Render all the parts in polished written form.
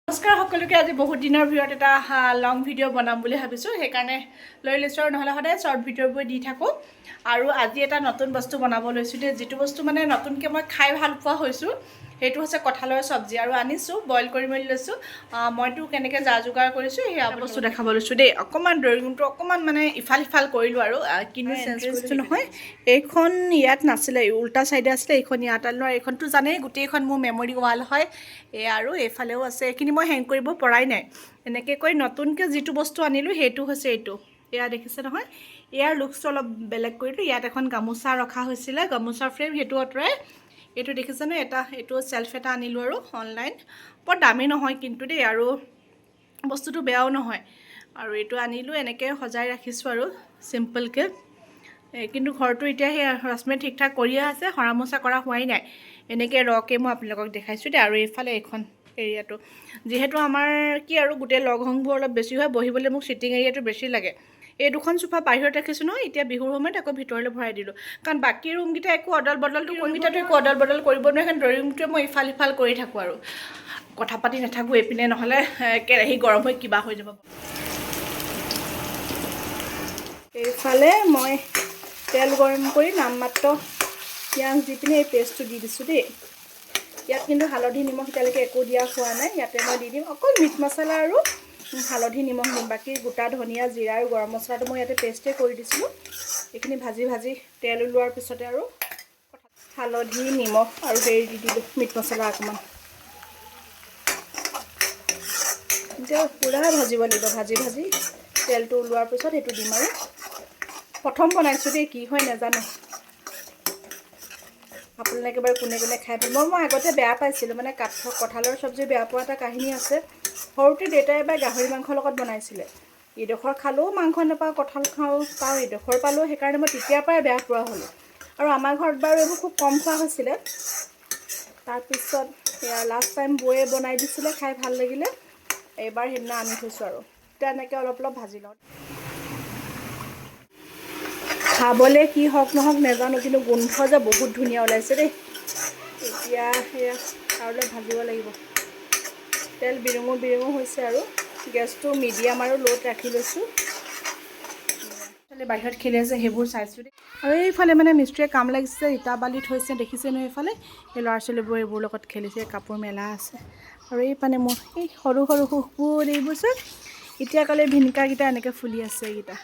নমস্কাৰ সকলোকে আজি বহুত দিনৰ ভিডিঅ'ত এটা লং ভিডিঅ' বনাম বুলি ভাবিছোঁ সেইকাৰণে লৈ লৈছোঁ আৰু নহ'লে সদায় শ্বৰ্ট ভিডিঅ'বোৰ দি থাকোঁ আৰু আজি এটা নতুন বস্তু বনাব লৈছোঁ দেই যিটো বস্তু মানে নতুনকৈ মই খাই ভাল পোৱা হৈছোঁ সেইটো হৈছে কঁঠালৰ চব্জি আৰু আনিছোঁ বইল কৰি মেলি লৈছোঁ মইতো কেনেকৈ যা যোগাৰ কৰিছোঁ সেই বস্তু দেখাব লৈছোঁ দেই অকণমান ড্ৰয়িং ৰুমটো অকণমান মানে ইফাল সিফাল কৰিলোঁ আৰু কিন্তু চেঞ্জটো নহয় এইখন ইয়াত নাছিলে উল্টা চাইডে আছিলে এইখন ইয়াত আনিলোঁ আৰু এইখনতো জানেই গোটেইখন মোৰ মেমৰি ৱাল হয় আৰু এইফালেও আছে এইখিনি মই হেং কৰিব পৰাই নাই এনেকৈ কৈ নতুনকৈ যিটো বস্তু আনিলোঁ সেইটো হৈছে এইটো এয়া দেখিছে নহয় ইয়াৰ লুকছটো অলপ বেলেগ কৰিলোঁ ইয়াত এখন গামোচা ৰখা হৈছিলে গামোচাৰ ফ্ৰেম সেইটো আঁতৰাই এইটো দেখিছেনে এইটো চেল্ফ এটা আনিলোঁ আৰু অনলাইন বৰ দামী নহয় কিন্তু দেই আৰু বস্তুটো বেয়াও নহয় আৰু এইটো আনিলোঁ এনেকৈ সজাই ৰাখিছোঁ আৰু চিম্পলকৈ কিন্তু ঘৰটো এতিয়া সেই ৰশ্মিয়ে ঠিক ঠাক কৰিয়ে আছে সৰা মোচা কৰা হোৱাই নাই এনেকৈ ৰকৈ মই আপোনালোকক দেখাইছোঁ দেই আৰু এইফালে এইখন এৰিয়াটো যিহেতু আমাৰ কি আৰু গোটেই লগ সংবোৰ অলপ বেছি হয় বহিবলৈ মোক চিটিং এৰিয়াটো বেছি লাগে এই দুখন চোফা বাহিৰত ৰাখিছোঁ নহয় এতিয়া বিহুৰ সময়ত আকৌ ভিতৰলৈ ভৰাই দিলোঁ কাৰণ বাকী ৰুমকেইটা একো অদল বদলটো ৰুমকেইটাতো একো অদল বদল কৰিব নোৱাৰে কাৰণ ড্ৰয়িং ৰুমটোৱে মই ইফাল সিফাল কৰি থাকোঁ আৰু কথা পাতি নাথাকোঁ এইপিনে নহ'লে কেৰাহী গৰম হৈ কিবা হৈ যাব এইফালে মই তেল গৰম কৰি নামমাত্ৰ পিঁয়াজ দি পিনে এই পেষ্টটো দি দিছোঁ দেই ইয়াত কিন্তু হালধি নিমখ এতিয়ালৈকে একো দিয়া হোৱা নাই ইয়াতে মই দি দিম অকল মিট মছলা আৰু হালধি নিমখ দিম বাকী গোটা ধনিয়া জিৰা আৰু গৰম মছলাটো মই ইয়াতে পেষ্টে কৰি দিছিলোঁ এইখিনি ভাজি ভাজি তেল ওলোৱাৰ পিছতে আৰু হালধি নিমখ আৰু হেৰি দি দিলোঁ মিট মছলা অকণমান এতিয়া পূৰা ভাজিব লাগিব ভাজি ভাজি তেলটো ওলোৱাৰ পিছত সেইটো দিম আৰু প্ৰথম বনাইছোঁ দেই কি হয় নাজানো আপোনালোকে বাৰু কোনে কোনে খাই ভাল মই আগতে বেয়া পাইছিলোঁ মানে কঁঠালৰ চব্জি বেয়া পোৱা এটা কাহিনী আছে সৰুতে দেউতাই এবাৰ গাহৰি মাংসৰ লগত বনাইছিলে এইডোখৰ খালেও মাংস নাপাওঁ কঁঠাল খাওঁ পাওঁ এইডোখৰ পালোঁ সেইকাৰণে মই তেতিয়াৰ পৰাই বেয়া পোৱা হ'লোঁ আৰু আমাৰ ঘৰত বাৰু এইবোৰ খুব কম খোৱা হৈছিলে তাৰপিছত লাষ্ট টাইম বৌয়ে বনাই দিছিলে খাই ভাল লাগিলে এইবাৰ সেইদিনা আনি থৈছোঁ আৰু এতিয়া এনেকৈ অলপ অলপ ভাজি লওঁ খাবলৈ কি হওক নহওক নাজানো কিন্তু গোন্ধ যে বহুত ধুনীয়া ওলাইছে দেই এতিয়া সেয়া আৰু অলপ ভাজিব লাগিব তেল বিৰঙো বিৰঙো হৈছে আৰু গেছটো মিডিয়াম আৰু ল'ত ৰাখি লৈছোঁ বাহিৰত খেলি আছে সেইবোৰ চাইছোঁ দেই আৰু এইফালে মানে মিস্ত্ৰীয়ে কাম লাগিছে ইটা বালি থৈছে দেখিছে নহয় এইফালে এই ল'ৰা ছোৱালীবোৰ এইবোৰ লগত খেলিছে কাপোৰ মেলা আছে আৰু এইফালে মোৰ এই সৰু সৰু সুখবোৰ এইবোৰ এতিয়া কালি ভিনকাকেইটা এনেকৈ ফুলি আছে এইকেইটা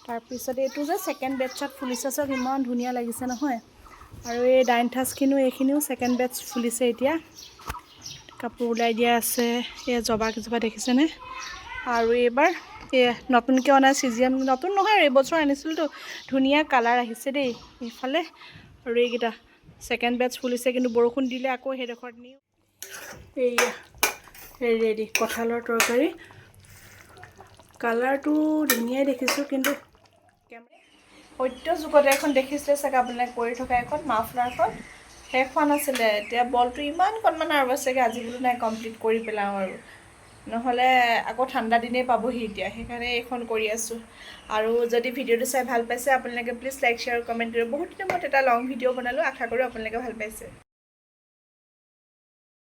তাৰপিছত এইটো যে ছেকেণ্ড বেটছত ফুলিছে চব ইমান ধুনীয়া লাগিছে নহয় আৰু এই ডাইনথাছখিনিও এইখিনিও ছেকেণ্ড বেটছ ফুলিছে এতিয়া কাপোৰ ওলাই দিয়া আছে এই জবা কেইজোপা দেখিছেনে আৰু এইবাৰ এই নতুনকৈ অনা চিজিয়াম নতুন নহয় আৰু এইবছৰ আনিছিলোঁতো ধুনীয়া কালাৰ আহিছে দেই এইফালে আৰু এইকেইটা ছেকেণ্ড বেটছ ফুলিছে কিন্তু বৰষুণ দিলে আকৌ সেইডোখৰত নিও এইয়া ৰেডি কঁঠালৰ তৰকাৰী কালাৰটো ধুনীয়াই দেখিছোঁ কিন্তু সত্য যুগতে এখন দেখিছিলে চাগে আপোনালোকে কৰি থকা এখন মাফলাৰখন শেষ হোৱা নাছিলে এতিয়া বলটো ইমান কণমান আৰু চাগে আজি বোলো নাই কমপ্লিট কৰি পেলাওঁ আৰু নহ'লে আকৌ ঠাণ্ডা দিনেই পাবহি এতিয়া সেইকাৰণে এইখন কৰি আছোঁ আৰু যদি ভিডিঅ'টো চাই ভাল পাইছে আপোনালোকে প্লিজ লাইক শ্বেয়াৰ কমেণ্ট কৰিব বহুত দিনৰ মূৰত এটা লং ভিডিঅ' বনালোঁ আশা কৰোঁ আপোনালোকে ভাল পাইছে